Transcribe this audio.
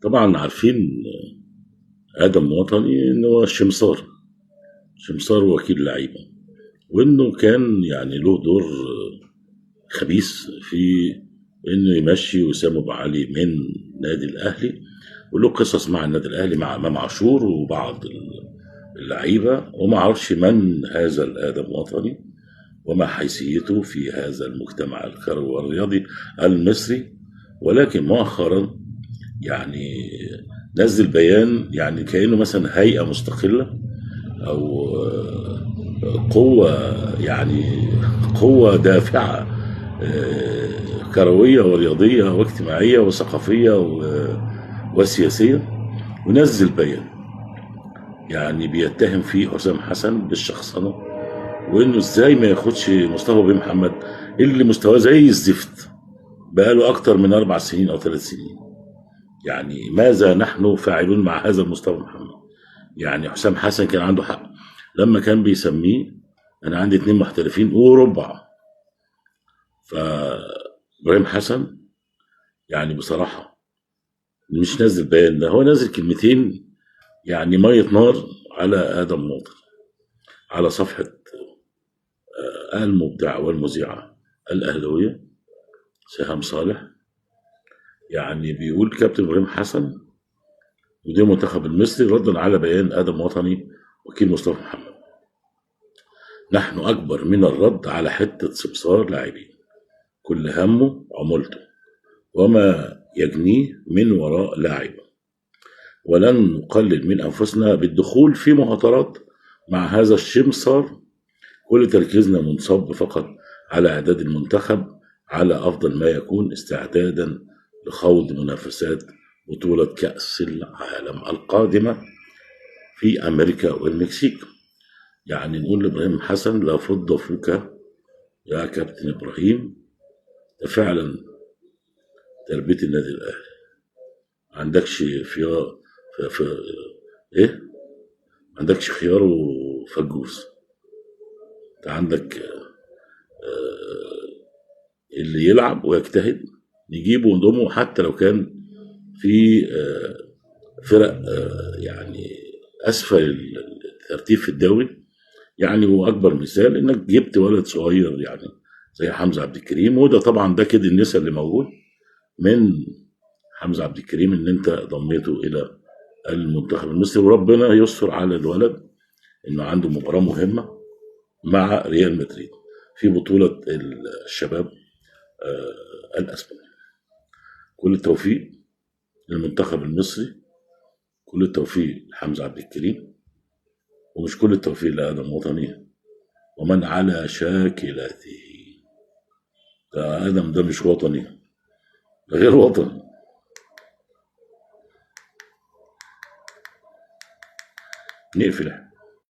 طبعا عارفين ادم وطني ان هو شمسار وكيل لعيبه، وانه كان يعني له دور خبيث في انه يمشي وسام ابو علي من نادي الاهلي، وله قصص مع النادي الاهلي مع امام عاشور وبعض اللعيبه، وما اعرفش من هذا الادم وطني وما حيثيته في هذا المجتمع الكروي والرياضي المصري. ولكن مؤخرا يعني نزل بيان يعني كأنه مثلا هيئة مستقلة أو قوة، يعني قوة دافعة كروية ورياضية واجتماعية وثقافية وسياسية، ونزل بيان يعني بيتهم فيه حسام حسن بالشخصنة، وانه ازاي ما ياخدش مصطفى بن محمد اللي مستواه زي الزفت بقاله اكتر من 4 سنين او 3 سنين. يعني ماذا نحن فاعلون مع هذا المصطفى محمد؟ يعني حسام حسن كان عنده حق لما كان بيسميه انا عندي 2 محترفين وربع. فابراهيم حسن يعني بصراحه مش نازل بيان، ده هو نازل كلمتين يعني ميه نار على ادم ماطر على صفحه المبدعه والمذيعه الاهلاويه سهام صالح. يعني بيقول كابتن ابراهيم حسن مدير المنتخب المصري ردا على بيان ادم وطني وكيل مصطفى محمد: نحن اكبر من الرد على حته سمسار لاعبين كل همه عمولته وما يجنيه من وراء لاعبه، ولن نقلل من انفسنا بالدخول في مهاترات مع هذا الشمسار. كل تركيزنا منصب فقط على اعداد المنتخب على افضل ما يكون استعدادا لخوض منافسات بطولة كأس العالم القادمة في أمريكا والمكسيك. يعني نقول لإبراهيم حسن لا فض فوك يا كابتن إبراهيم، ده فعلا تربية النادي الأهلي. ما عندكش خيار في إيه؟ ما عندكش خيار وفجوس، أنت عندك اللي يلعب ويجتهد نجيبه ونضمه حتى لو كان في فرق يعني اسفل الترتيب في الدوري. يعني هو اكبر مثال انك جبت ولد صغير يعني زي حمزه عبد الكريم، وده طبعا ده كده النسا اللي موجود من حمزه عبد الكريم ان انت ضميته الى المنتخب المصري، وربنا يستر على الولد انه عنده مباراه مهمه مع ريال مدريد في بطوله الشباب الاسباني. كل التوفيق للمنتخب المصري، كل التوفيق لحمزه عبد الكريم، ومش كل التوفيق لآدم وطني ومن على شاكلته. ده آدم ده مش وطني، ده غير وطني. نقفل.